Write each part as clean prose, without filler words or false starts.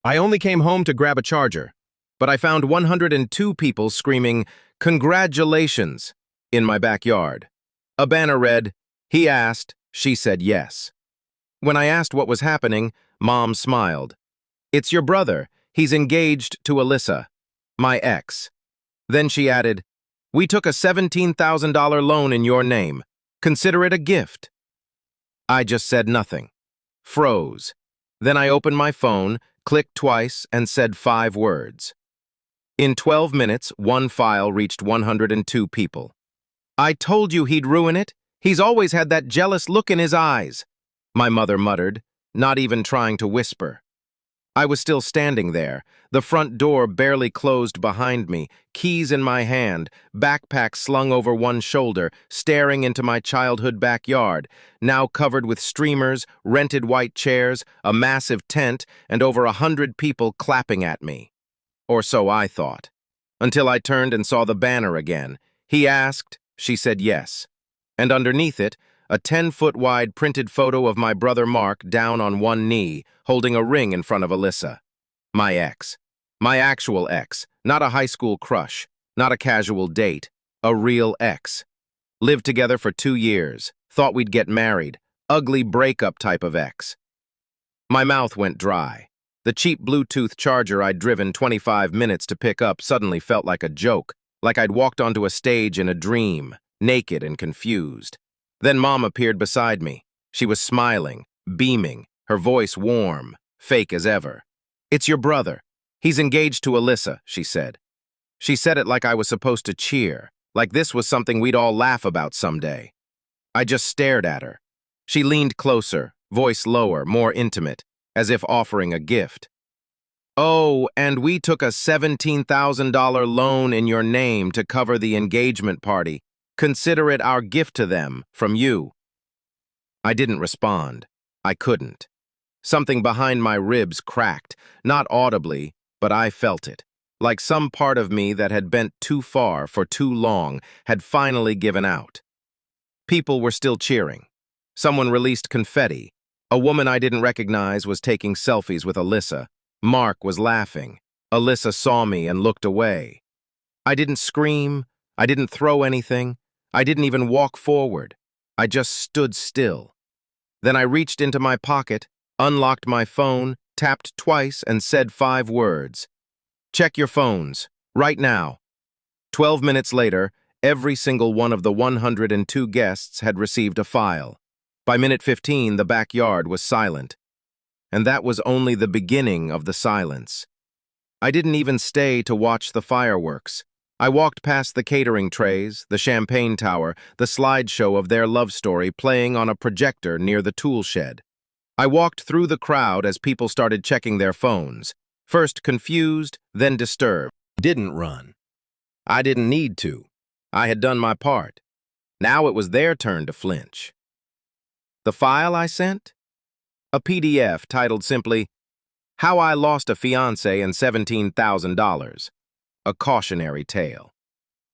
I only came home to grab a charger, but I found 102 people screaming, "Congratulations!" in my backyard. A banner read, "He asked, she said yes." When I asked what was happening, Mom smiled. "It's your brother. He's engaged to Alyssa, my ex." Then she added, "We took a $17,000 loan in your name. Consider it a gift." I just said nothing. Froze. Then I opened my phone, clicked twice, and said 5 words. In 12 minutes, one file reached 102 people. "I told you he'd ruin it. He's always had that jealous look in his eyes," my mother muttered, not even trying to whisper. I was still standing there, the front door barely closed behind me, keys in my hand, backpack slung over one shoulder, staring into my childhood backyard, now covered with streamers, rented white chairs, a massive tent, and over 100 people clapping at me. Or so I thought. Until I turned and saw the banner again. "He asked, she said yes." And underneath it, a 10-foot-wide printed photo of my brother Mark down on one knee, holding a ring in front of Alyssa. My ex. My actual ex. Not a high school crush. Not a casual date. A real ex. Lived together for 2 years. Thought we'd get married. Ugly breakup type of ex. My mouth went dry. The cheap Bluetooth charger I'd driven 25 minutes to pick up suddenly felt like a joke, like I'd walked onto a stage in a dream, naked and confused. Then Mom appeared beside me. She was smiling, beaming, her voice warm, fake as ever. "It's your brother. He's engaged to Alyssa," she said. She said it like I was supposed to cheer, like this was something we'd all laugh about someday. I just stared at her. She leaned closer, voice lower, more intimate, as if offering a gift. "Oh, and we took a $17,000 loan in your name to cover the engagement party. Consider it our gift to them, from you." I didn't respond. I couldn't. Something behind my ribs cracked, not audibly, but I felt it. Like some part of me that had bent too far for too long had finally given out. People were still cheering. Someone released confetti. A woman I didn't recognize was taking selfies with Alyssa. Mark was laughing. Alyssa saw me and looked away. I didn't scream. I didn't throw anything. I didn't even walk forward. I just stood still. Then I reached into my pocket, unlocked my phone, tapped twice, and said 5 words. "Check your phones, right now." 12 minutes later, every single one of the 102 guests had received a file. By minute 15, the backyard was silent. And that was only the beginning of the silence. I didn't even stay to watch the fireworks. I walked past the catering trays, the champagne tower, the slideshow of their love story playing on a projector near the tool shed. I walked through the crowd as people started checking their phones, first confused, then disturbed. Didn't run. I didn't need to. I had done my part. Now it was their turn to flinch. The file I sent? A PDF titled simply, "How I Lost a Fiancé and $17,000. A Cautionary Tale."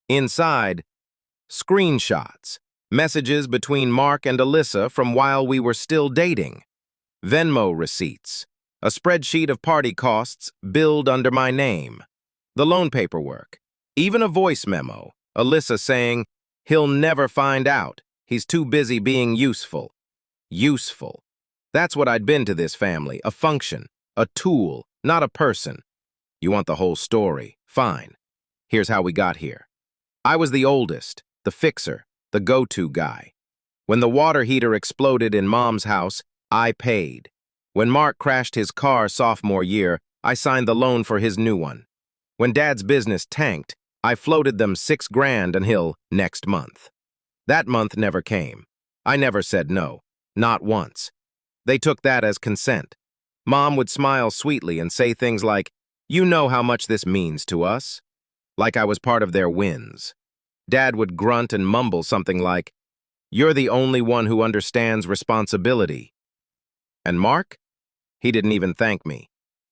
Inside, screenshots, messages between Mark and Alyssa from while we were still dating, Venmo receipts, a spreadsheet of party costs billed under my name, the loan paperwork, even a voice memo, Alyssa saying, "He'll never find out. He's too busy being useful." Useful. That's what I'd been to this family, a function, a tool, not a person. You want the whole story? Fine. Here's how we got here. I was the oldest, the fixer, the go-to guy. When the water heater exploded in Mom's house, I paid. When Mark crashed his car sophomore year, I signed the loan for his new one. When Dad's business tanked, I floated them $6,000 until next month. That month never came. I never said no, not once. They took that as consent. Mom would smile sweetly and say things like, "You know how much this means to us," like I was part of their wins. Dad would grunt and mumble something like, "You're the only one who understands responsibility." And Mark? He didn't even thank me.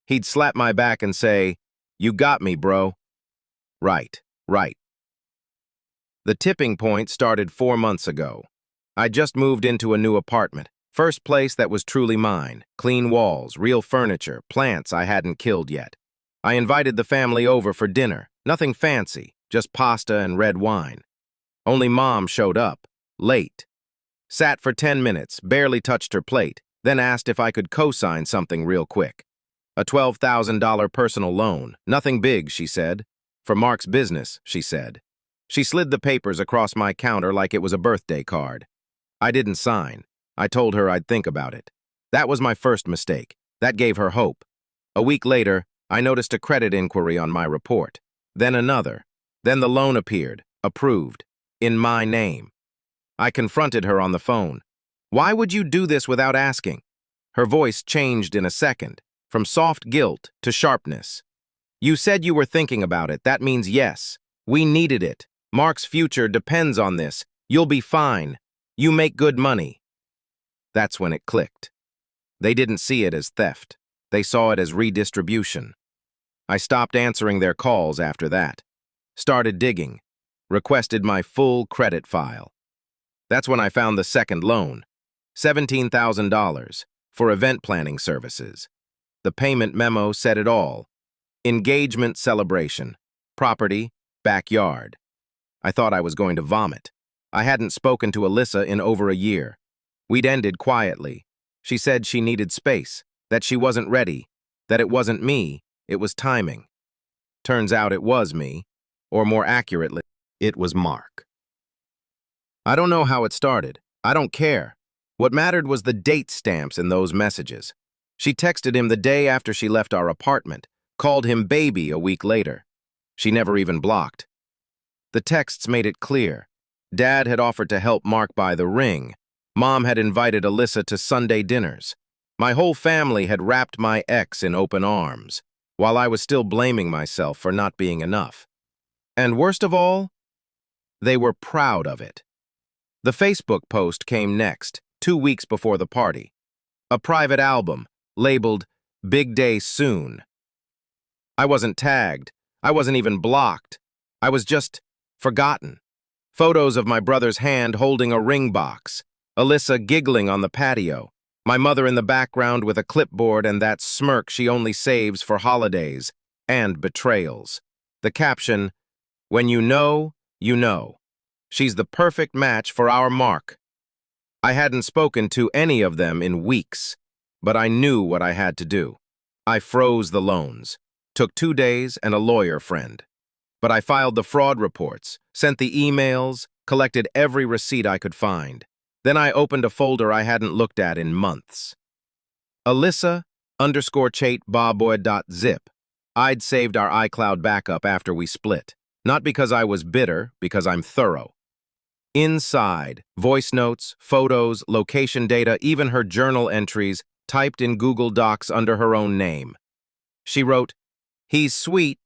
He'd slap my back and say, "You got me, bro." Right, right. The tipping point started 4 months ago. I just moved into a new apartment, First place that was truly mine. Clean walls, real furniture, plants I hadn't killed yet. I invited the family over for dinner. Nothing fancy, just pasta and red wine. Only Mom showed up, late. Sat for 10 minutes, barely touched her plate, then asked if I could co-sign something real quick. A $12,000 personal loan. Nothing big, she said. For Mark's business, she said. She slid the papers across my counter like it was a birthday card. I didn't sign. I told her I'd think about it. That was my first mistake. That gave her hope. A week later, I noticed a credit inquiry on my report. Then another. Then the loan appeared, approved, in my name. I confronted her on the phone. Why would you do this without asking? Her voice changed in a second, from soft guilt to sharpness. You said you were thinking about it. That means yes. We needed it. Mark's future depends on this. You'll be fine. You make good money. That's when it clicked. They didn't see it as theft. They saw it as redistribution. I stopped answering their calls after that. Started digging. Requested my full credit file. That's when I found the second loan. $17,000 for event planning services. The payment memo said it all. Engagement celebration. Property, backyard. I thought I was going to vomit. I hadn't spoken to Alyssa in over a year. We'd ended quietly. She said she needed space, that she wasn't ready, that it wasn't me, it was timing. Turns out it was me, or more accurately, it was Mark. I don't know how it started. I don't care. What mattered was the date stamps in those messages. She texted him the day after she left our apartment, called him baby a week later. She never even blocked. The texts made it clear. Dad had offered to help Mark buy the ring. Mom had invited Alyssa to Sunday dinners. My whole family had wrapped my ex in open arms, while I was still blaming myself for not being enough. And worst of all, they were proud of it. The Facebook post came next, 2 weeks before the party. A private album, labeled Big Day Soon. I wasn't tagged. I wasn't even blocked. I was just forgotten. Photos of my brother's hand holding a ring box. Alyssa giggling on the patio, my mother in the background with a clipboard and that smirk she only saves for holidays and betrayals. The caption, "When you know, you know. She's the perfect match for our Mark." I hadn't spoken to any of them in weeks, but I knew what I had to do. I froze the loans, took 2 days and a lawyer friend. But I filed the fraud reports, sent the emails, collected every receipt I could find. Then I opened a folder I hadn't looked at in months. Alyssa_Chait_Bawboy.zip. I'd saved our iCloud backup after we split. Not because I was bitter, because I'm thorough. Inside, voice notes, photos, location data, even her journal entries, typed in Google Docs under her own name. She wrote, "He's sweet,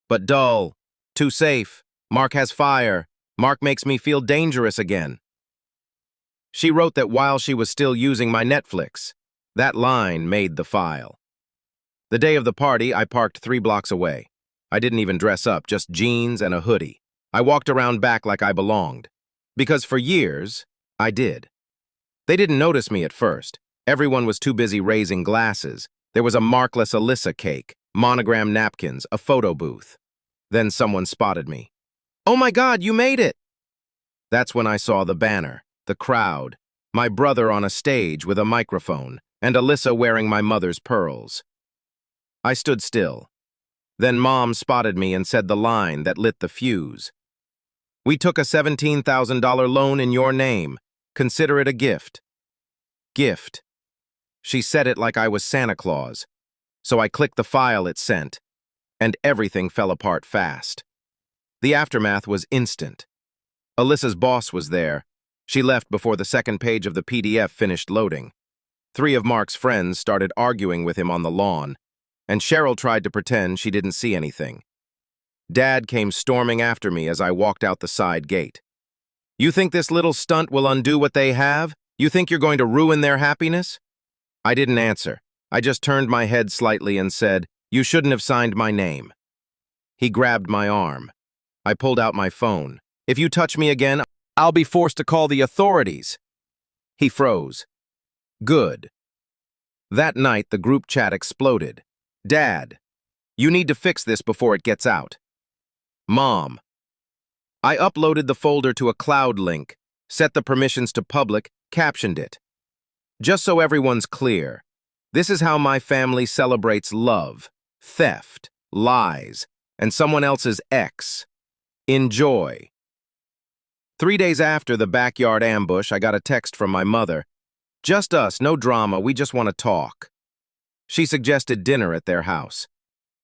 but dull. Too safe. Mark has fire. Mark makes me feel dangerous again." She wrote that while she was still using my Netflix. That line made the file. The day of the party, I parked 3 blocks away. I didn't even dress up, just jeans and a hoodie. I walked around back like I belonged. Because for years, I did. They didn't notice me at first. Everyone was too busy raising glasses. There was a markless Alyssa cake, monogram napkins, a photo booth. Then someone spotted me. "Oh my God, you made it!" That's when I saw the banner. The crowd, my brother on a stage with a microphone, and Alyssa wearing my mother's pearls. I stood still. Then Mom spotted me and said the line that lit the fuse. "We took a $17,000 loan in your name. Consider it a gift." Gift. She said it like I was Santa Claus. So I clicked the file it sent, and everything fell apart fast. The aftermath was instant. Alyssa's boss was there. She left before the second page of the PDF finished loading. 3 of Mark's friends started arguing with him on the lawn, and Cheryl tried to pretend she didn't see anything. Dad came storming after me as I walked out the side gate. "You think this little stunt will undo what they have? You think you're going to ruin their happiness?" I didn't answer. I just turned my head slightly and said, "You shouldn't have signed my name." He grabbed my arm. I pulled out my phone. "If you touch me again, I'll be forced to call the authorities." He froze. Good. That night, the group chat exploded. Dad, you need to fix this before it gets out. Mom. I uploaded the folder to a cloud link, set the permissions to public, captioned it. Just so everyone's clear, this is how my family celebrates love, theft, lies, and someone else's ex. Enjoy. 3 days after the backyard ambush, I got a text from my mother. Just us, no drama, we just want to talk. She suggested dinner at their house.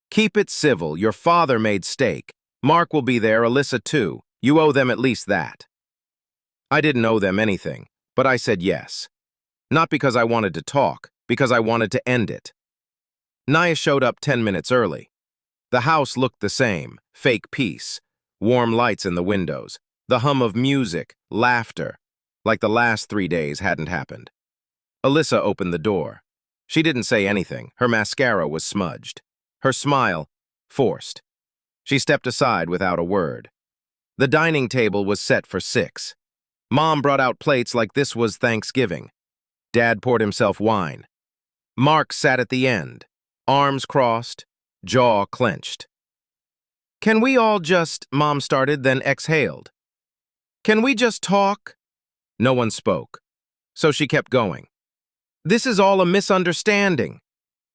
Keep it civil, your father made steak. Mark will be there, Alyssa too. You owe them at least that. I didn't owe them anything, but I said yes. Not because I wanted to talk, because I wanted to end it. Naya showed up 10 minutes early. The house looked the same, fake peace, warm lights in the windows, the hum of music, laughter, like the last 3 days hadn't happened. Alyssa opened the door. She didn't say anything. Her mascara was smudged. Her smile, forced. She stepped aside without a word. The dining table was set for 6. Mom brought out plates like this was Thanksgiving. Dad poured himself wine. Mark sat at the end, arms crossed, jaw clenched. Can we all just, Mom started, then exhaled. Can we just talk? No one spoke, so she kept going. This is all a misunderstanding.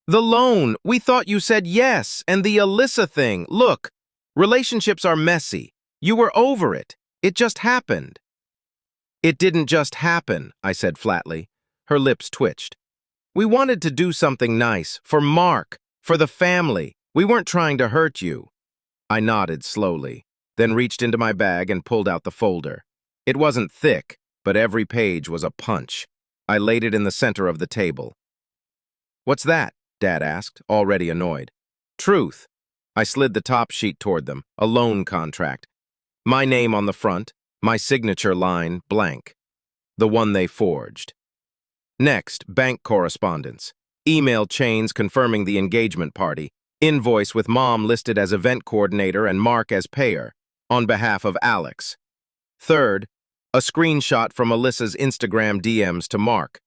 The loan, we thought you said yes, and the Alyssa thing, look, relationships are messy. You were over it. It just happened. It didn't just happen, I said flatly. Her lips twitched. We wanted to do something nice, for Mark, for the family. We weren't trying to hurt you. I nodded slowly, then reached into my bag and pulled out the folder. It wasn't thick, but every page was a punch. I laid it in the center of the table. What's that? Dad asked, already annoyed. Truth. I slid the top sheet toward them, a loan contract. My name on the front, my signature line blank. The one they forged. Next, bank correspondence. Email chains confirming the engagement party. Invoice with Mom listed as event coordinator and Mark as payer, on behalf of Alex. Third, a screenshot from Alyssa's Instagram DMs to Mark.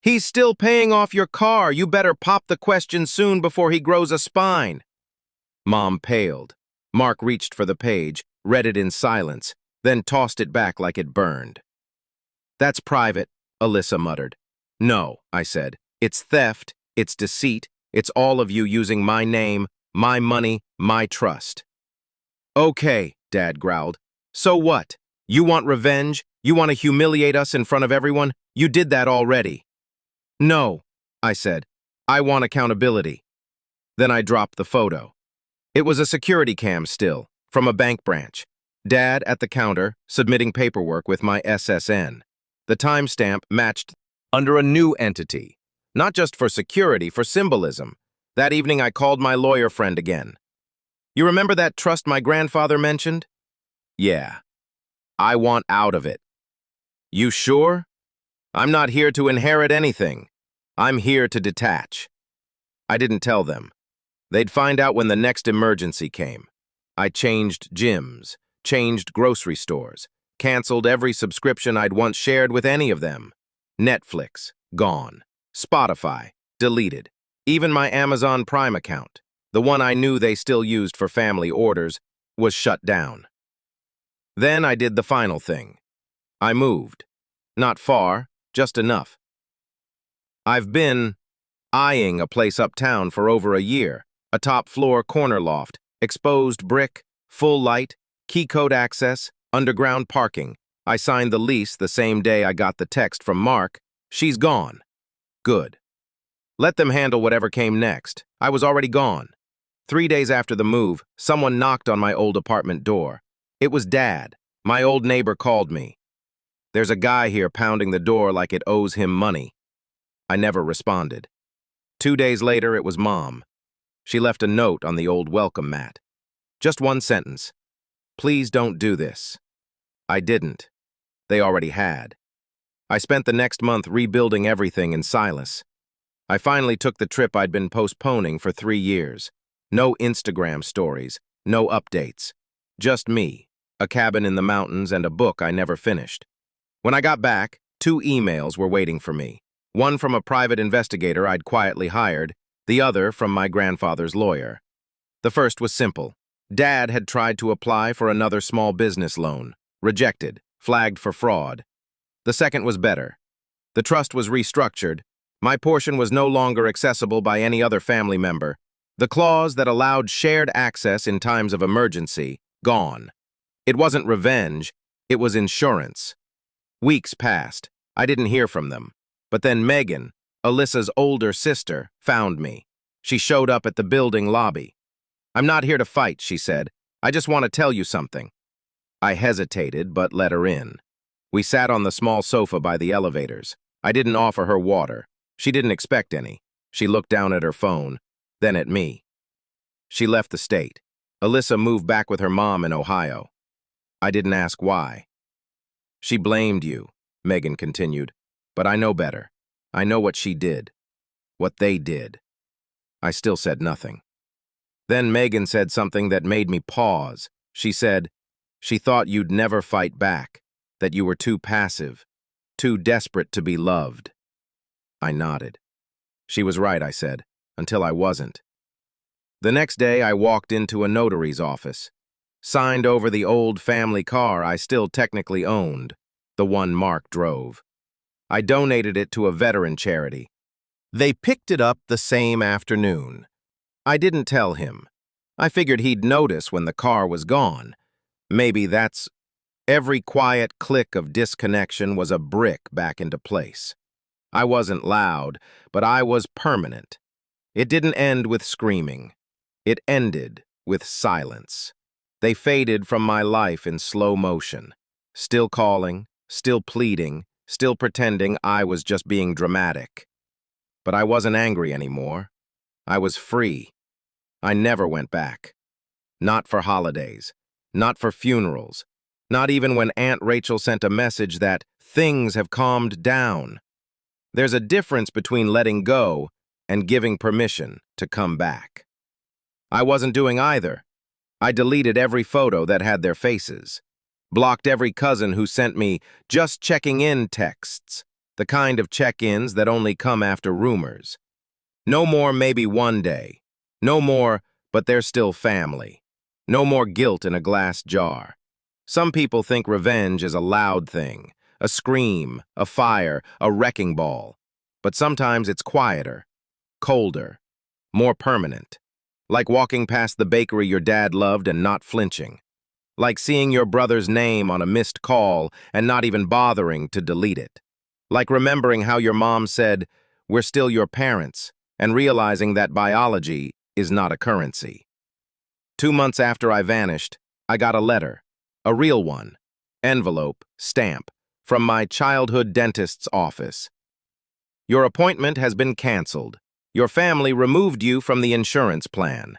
He's still paying off your car. You better pop the question soon before he grows a spine. Mom paled. Mark reached for the page, read it in silence, then tossed it back like it burned. That's private, Alyssa muttered. No, I said. It's theft, it's deceit, it's all of you using my name, my money, my trust. Okay, Dad growled. So what? You want revenge? You want to humiliate us in front of everyone? You did that already. No, I said. I want accountability. Then I dropped the photo. It was a security cam still, from a bank branch. Dad at the counter, submitting paperwork with my SSN. The timestamp matched under a new entity. Not just for security, for symbolism. That evening I called my lawyer friend again. You remember that trust my grandfather mentioned? Yeah. I want out of it. You sure? I'm not here to inherit anything. I'm here to detach. I didn't tell them. They'd find out when the next emergency came. I changed gyms, changed grocery stores, canceled every subscription I'd once shared with any of them. Netflix, gone. Spotify, deleted. Even my Amazon Prime account, the one I knew they still used for family orders, was shut down. Then I did the final thing. I moved. Not far, just enough. I've been eyeing a place uptown for over a year, a top-floor corner loft, exposed brick, full light, key code access, underground parking. I signed the lease the same day I got the text from Mark. She's gone. Good. Let them handle whatever came next. I was already gone. 3 days after the move, someone knocked on my old apartment door. It was Dad. My old neighbor called me. There's a guy here pounding the door like it owes him money. I never responded. 2 days later, it was Mom. She left a note on the old welcome mat. Just one sentence. Please don't do this. I didn't. They already had. I spent the next month rebuilding everything in Silas. I finally took the trip I'd been postponing for 3 years. No Instagram stories, no updates. Just me, a cabin in the mountains, and a book I never finished. When I got back, 2 emails were waiting for me. One from a private investigator I'd quietly hired, the other from my grandfather's lawyer. The first was simple. Dad had tried to apply for another small business loan. Rejected, flagged for fraud. The second was better. The trust was restructured. My portion was no longer accessible by any other family member. The clause that allowed shared access in times of emergency, gone. It wasn't revenge, it was insurance. Weeks passed. I didn't hear from them. But then Megan, Alyssa's older sister, found me. She showed up at the building lobby. "I'm not here to fight," she said. "I just want to tell you something." I hesitated, but let her in. We sat on the small sofa by the elevators. I didn't offer her water. She didn't expect any. She looked down at her phone, then at me. She left the state. Alyssa moved back with her mom in Ohio. I didn't ask why. "She blamed you," Megan continued. "But I know better. I know what she did. What they did." I still said nothing. Then Megan said something that made me pause. She said, "She thought you'd never fight back, that you were too passive, too desperate to be loved." I nodded. She was right, I said, until I wasn't. The next day, I walked into a notary's office, signed over the old family car I still technically owned, the one Mark drove. I donated it to a veteran charity. They picked it up the same afternoon. I didn't tell him. I figured he'd notice when the car was gone. Maybe that's... Every quiet click of disconnection was a brick back into place. I wasn't loud, but I was permanent. It didn't end with screaming. It ended with silence. They faded from my life in slow motion, still calling, still pleading, still pretending I was just being dramatic. But I wasn't angry anymore. I was free. I never went back. Not for holidays, not for funerals, not even when Aunt Rachel sent a message that things have calmed down. There's a difference between letting go and giving permission to come back. I wasn't doing either. I deleted every photo that had their faces, blocked every cousin who sent me just checking in texts, the kind of check-ins that only come after rumors. No more maybe one day. No more, but they're still family. No more guilt in a glass jar. Some people think revenge is a loud thing, a scream, a fire, a wrecking ball. But sometimes it's quieter, colder, more permanent. Like walking past the bakery your dad loved and not flinching. Like seeing your brother's name on a missed call and not even bothering to delete it. Like remembering how your mom said, "We're still your parents," and realizing that biology is not a currency. 2 months after I vanished, I got a letter, a real one, envelope, stamp, from my childhood dentist's office. "Your appointment has been canceled. Your family removed you from the insurance plan."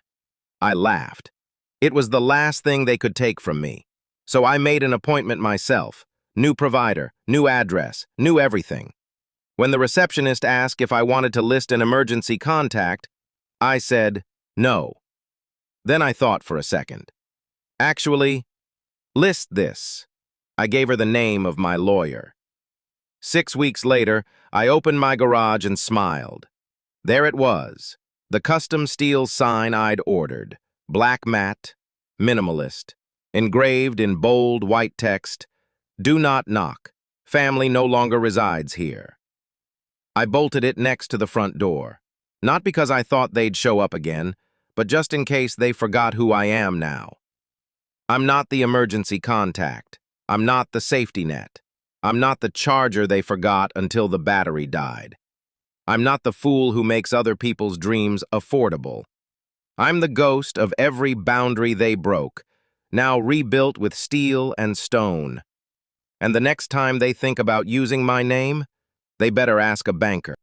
I laughed. It was the last thing they could take from me. So I made an appointment myself. New provider, new address, new everything. When the receptionist asked if I wanted to list an emergency contact, I said no. Then I thought for a second. "Actually, list this." I gave her the name of my lawyer. 6 weeks later, I opened my garage and smiled. There it was, the custom steel sign I'd ordered, black matte, minimalist, engraved in bold white text, "Do not knock. Family no longer resides here." I bolted it next to the front door, not because I thought they'd show up again, but just in case they forgot who I am now. I'm not the emergency contact. I'm not the safety net. I'm not the charger they forgot until the battery died. I'm not the fool who makes other people's dreams affordable. I'm the ghost of every boundary they broke, now rebuilt with steel and stone. And the next time they think about using my name, they better ask a banker.